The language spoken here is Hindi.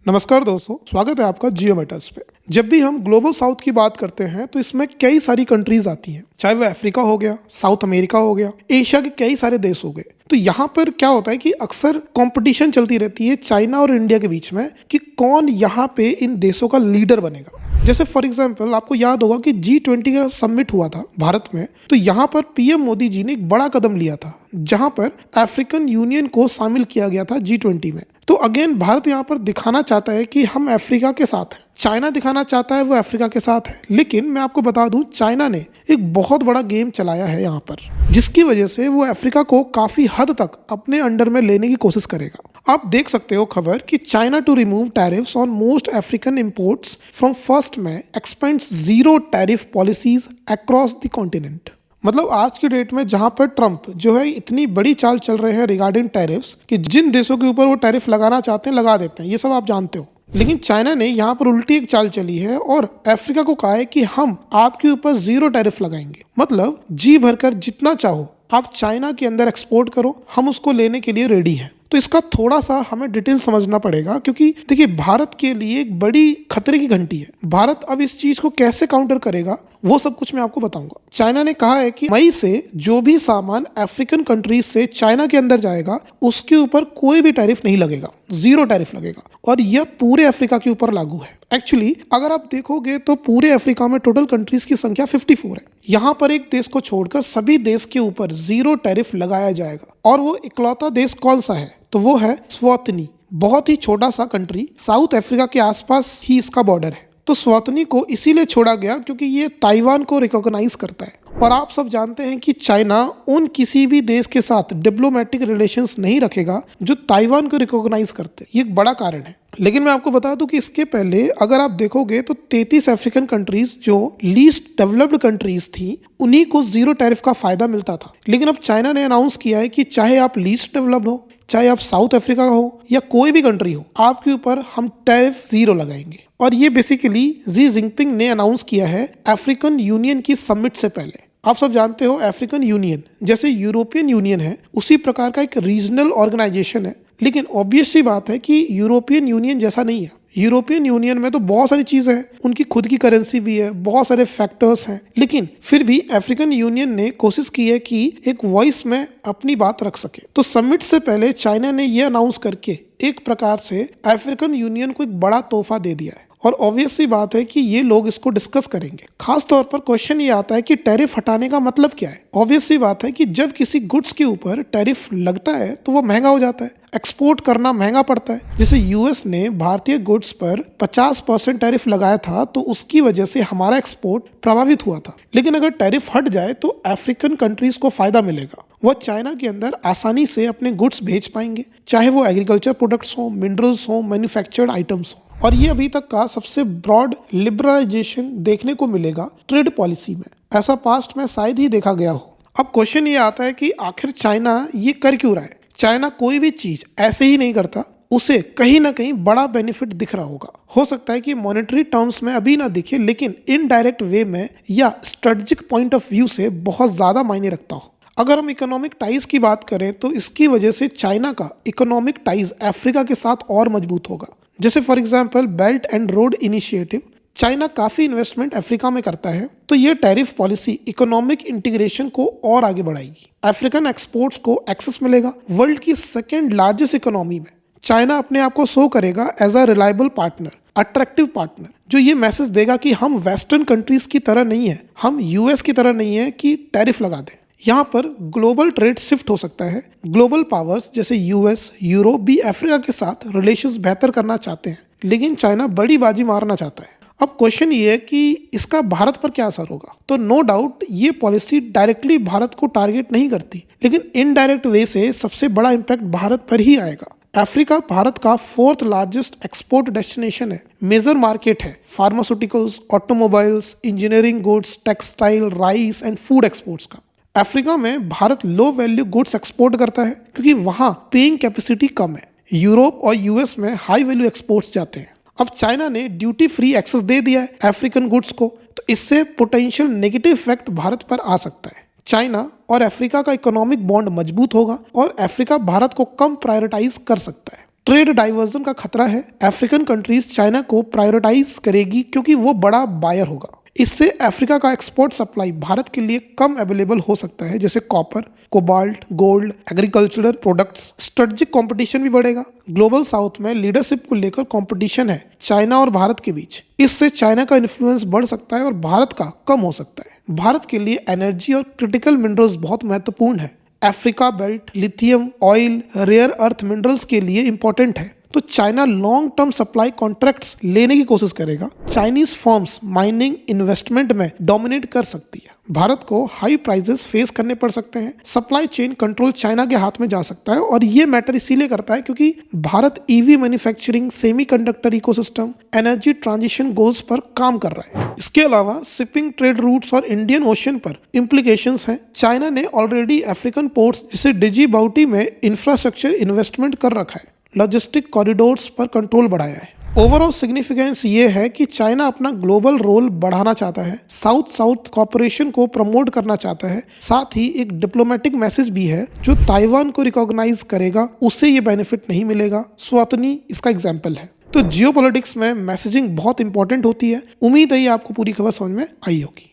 नमस्कार दोस्तों, स्वागत है आपका जियो मैटर्स पे। जब भी हम ग्लोबल साउथ की बात करते हैं तो इसमें कई सारी कंट्रीज आती हैं, चाहे वो अफ्रीका हो गया, साउथ अमेरिका हो गया, एशिया के कई सारे देश हो गए। तो यहाँ पर क्या होता है कि अक्सर कंपटीशन चलती रहती है चाइना और इंडिया के बीच में कि कौन यहाँ पे इन देशों का लीडर बनेगा। जैसे फॉर एग्जाम्पल आपको याद होगा कि G20 का समिट हुआ था भारत में, तो यहाँ पर पीएम मोदी जी ने एक बड़ा कदम लिया था जहाँ पर अफ्रीकन यूनियन को शामिल किया गया था G20 में। तो अगेन भारत यहाँ पर दिखाना चाहता है कि हम अफ्रीका के साथ हैं, चाइना दिखाना चाहता है वो अफ्रीका के साथ है। लेकिन मैं आपको बता दूं, चाइना ने एक बहुत बड़ा गेम चलाया है यहाँ पर, जिसकी वजह से वो अफ्रीका को काफी हद तक अपने अंडर में लेने की कोशिश करेगा। आप देख सकते हो खबर कि China to remove tariffs on most African imports from 1 मई expands zero tariff policies across the continent. मतलब आज की डेट में जहां पर ट्रंप जो है इतनी बड़ी चाल चल रहे हैं रिगार्डिंग टैरिफ्स कि जिन देशों के ऊपर वो टैरिफ लगाना चाहते हैं लगा देते हैं, ये सब आप जानते हो। लेकिन चाइना ने यहाँ पर उल्टी एक चाल चली है और अफ्रीका को कहा है कि हम आपके ऊपर जीरो टैरिफ लगाएंगे। मतलब जी भरकर जितना चाहो आप चाइना के अंदर एक्सपोर्ट करो, हम उसको लेने के लिए रेडी हैं। तो इसका थोड़ा सा हमें डिटेल समझना पड़ेगा, क्योंकि देखिए भारत के लिए एक बड़ी खतरे की घंटी है। भारत अब इस चीज को कैसे काउंटर करेगा वो सब कुछ मैं आपको बताऊंगा। चाइना ने कहा है कि मई से जो भी सामान अफ्रीकन कंट्रीज से चाइना के अंदर जाएगा उसके ऊपर कोई भी टैरिफ नहीं लगेगा, जीरो टैरिफ लगेगा, और यह पूरे अफ्रीका के ऊपर लागू है। एक्चुअली अगर आप देखोगे तो पूरे अफ्रीका में टोटल कंट्रीज की संख्या 54 है। यहाँ पर एक देश को छोड़कर सभी देश के ऊपर जीरो टैरिफ लगाया जाएगा। और वो इकलौता देश कौन सा है? तो वो है स्वातनी। बहुत ही छोटा सा कंट्री, साउथ अफ्रीका के आसपास ही इसका बॉर्डर है। तो स्वातनी को इसीलिए छोड़ा गया क्योंकि ये ताइवान को रिकॉग्नाइज करता है। और आप सब जानते हैं कि चाइना उन किसी भी देश के साथ डिप्लोमेटिक रिलेशंस नहीं रखेगा जो ताइवान को रिकॉग्नाइज करते हैं। ये एक बड़ा कारण है। लेकिन मैं आपको बता दूं कि इसके पहले अगर आप देखोगे तो 33 अफ्रीकन कंट्रीज जो लीस्ट डेवलप्ड कंट्रीज थी उन्हीं को जीरो टैरिफ का फायदा मिलता था। लेकिन अब चाइना ने अनाउंस किया है कि चाहे आप लीस्ट डेवलप्ड हो, चाहे आप साउथ अफ्रीका का हो या कोई भी कंट्री हो, आपके ऊपर हम टैरिफ जीरो लगाएंगे। और ये बेसिकली जी जिनपिंग ने अनाउंस किया है अफ्रीकन यूनियन की समिट से पहले। आप सब जानते हो अफ्रीकन यूनियन जैसे यूरोपियन यूनियन है उसी प्रकार का एक रीजनल ऑर्गेनाइजेशन है। लेकिन ऑब्वियस सी बात है कि यूरोपियन यूनियन जैसा नहीं है। यूरोपियन यूनियन में तो बहुत सारी चीज़ें हैं, उनकी खुद की करेंसी भी है, बहुत सारे फैक्टर्स हैं। लेकिन फिर भी अफ्रीकन यूनियन ने कोशिश की है कि एक वॉइस में अपनी बात रख सके। तो समिट से पहले चाइना ने यह अनाउंस करके एक प्रकार से अफ्रीकन यूनियन को एक बड़ा तोहफा दे दिया है। और ऑब्वियस सी बात है कि ये लोग इसको डिस्कस करेंगे। खास तौर पर क्वेश्चन ये आता है कि टैरिफ हटाने का मतलब क्या है। ऑब्वियस सी बात है कि जब किसी गुड्स के ऊपर टैरिफ लगता है तो वो महंगा हो जाता है, एक्सपोर्ट करना महंगा पड़ता है। जैसे यूएस ने भारतीय गुड्स पर 50% टैरिफ लगाया था तो उसकी वजह से हमारा एक्सपोर्ट प्रभावित हुआ था। लेकिन अगर टैरिफ हट जाए तो अफ्रीकन कंट्रीज को फायदा मिलेगा। वह चाइना के अंदर आसानी से अपने गुड्स भेज पाएंगे, चाहे वो एग्रीकल्चर प्रोडक्ट्स हो, मिनरल्स हो, मैन्युफैक्चर्ड आइटम्स हो। और ये अभी तक का सबसे ब्रॉड लिबरलाइजेशन देखने को मिलेगा ट्रेड पॉलिसी में। ऐसा पास्ट में शायद ही देखा गया हो। अब क्वेश्चन ये आता है कि आखिर चाइना ये कर क्यों रहा है। चाइना कोई भी चीज ऐसे ही नहीं करता, उसे कहीं ना कहीं बड़ा बेनिफिट दिख रहा होगा। हो सकता है कि मॉनेटरी टर्म्स में अभी ना दिखे, लेकिन इनडायरेक्ट वे में या स्ट्रेटेजिक पॉइंट ऑफ व्यू से बहुत ज्यादा मायने रखता हो। अगर हम इकोनॉमिक टाइज की बात करें तो इसकी वजह से चाइना का इकोनॉमिक टाइज अफ्रीका के साथ और मजबूत होगा। जैसे for example belt and road initiative, China काफी इन्वेस्टमेंट अफ्रीका में करता है, तो ये टैरिफ पॉलिसी इकोनॉमिक इंटीग्रेशन को और आगे बढ़ाएगी। अफ्रीकन एक्सपोर्ट्स को एक्सेस मिलेगा। वर्ल्ड की सेकेंड लार्जेस्ट इकोनॉमी में चाइना अपने आप को शो करेगा as a reliable partner, attractive partner, जो ये मैसेज देगा कि हम वेस्टर्न कंट्रीज की तरह नहीं है, हम यूएस की तरह नहीं है कि टैरिफ लगा दें। यहाँ पर ग्लोबल ट्रेड शिफ्ट हो सकता है। ग्लोबल पावर्स जैसे यूएस, यूरोप भी अफ्रीका के साथ रिलेशंस बेहतर करना चाहते हैं, लेकिन चाइना बड़ी बाजी मारना चाहता है। अब क्वेश्चन ये है कि इसका भारत पर क्या असर होगा। तो नो डाउट ये पॉलिसी डायरेक्टली भारत को टारगेट नहीं करती, लेकिन इनडायरेक्ट वे से सबसे बड़ा इम्पैक्ट भारत पर ही आएगा। अफ्रीका भारत का 4th लार्जेस्ट एक्सपोर्ट डेस्टिनेशन है, मेजर मार्केट है pharmaceuticals, automobiles, engineering goods, textile, rice and food exports का। अफ्रीका में Bharat low value goods export करता है क्योंकि वहां पेइंग कैपेसिटी कम है। यूरोप और यूएस में हाई वैल्यू एक्सपोर्ट्स जाते हैं। अब चाइना ने ड्यूटी फ्री एक्सेस दे दिया है अफ्रीकन गुड्स को, तो इससे पोटेंशियल नेगेटिव इफेक्ट भारत पर आ सकता है। चाइना और अफ्रीका का इकोनॉमिक बॉन्ड मजबूत होगा और अफ्रीका भारत को कम प्रायोरिटाइज कर सकता है। ट्रेड डाइवर्जन का खतरा है। अफ्रीकन कंट्रीज चाइना को प्रायोरिटाइज करेगी क्योंकि वो बड़ा बायर होगा। इससे अफ्रीका का एक्सपोर्ट सप्लाई भारत के लिए कम अवेलेबल हो सकता है, जैसे copper, cobalt, gold, agricultural products. Strategic competition भी बढ़ेगा। ग्लोबल साउथ में लीडरशिप को लेकर कंपटीशन है चाइना और भारत के बीच। इससे चाइना का इन्फ्लुएंस बढ़ सकता है और भारत का कम हो सकता है। भारत के लिए एनर्जी और क्रिटिकल मिनरल्स बहुत महत्वपूर्ण है। Africa belt lithium, oil, rare earth minerals के लिए इंपॉर्टेंट है, तो China long term supply contracts लेने की कोशिश करेगा। चाइनीज फर्म्स माइनिंग इन्वेस्टमेंट में डोमिनेट कर सकती है। भारत को हाई प्राइसेस फेस करने पड़ सकते हैं। सप्लाई चेन कंट्रोल चाइना के हाथ में जा सकता है और ये मैटर इसीलिए करता है क्योंकि Bharat EV manufacturing, semiconductor ecosystem, energy transition goals पर काम कर रहा है। इसके अलावा शिपिंग ट्रेड रूट्स और इंडियन ओशन पर इम्प्लीकेशंस हैं। चाइना ने ऑलरेडी अफ्रीकन पोर्ट्स जैसे डिजीबाउटी में इंफ्रास्ट्रक्चर इन्वेस्टमेंट कर रखा है, लॉजिस्टिक कॉरिडोर्स पर कंट्रोल बढ़ाया है। ओवरऑल सिग्निफिकेंस ये है कि चाइना अपना ग्लोबल रोल बढ़ाना चाहता है, साउथ साउथ कॉपरेशन को प्रमोट करना चाहता है। साथ ही एक डिप्लोमेटिक मैसेज भी है, जो ताइवान को रिकॉग्नाइज करेगा उससे ये बेनिफिट नहीं मिलेगा। स्वातनी इसका एग्जाम्पल है। तो जियोपॉलिटिक्स में मैसेजिंग बहुत इंपॉर्टेंट होती है। उम्मीद है ये आपको पूरी खबर समझ में आई होगी।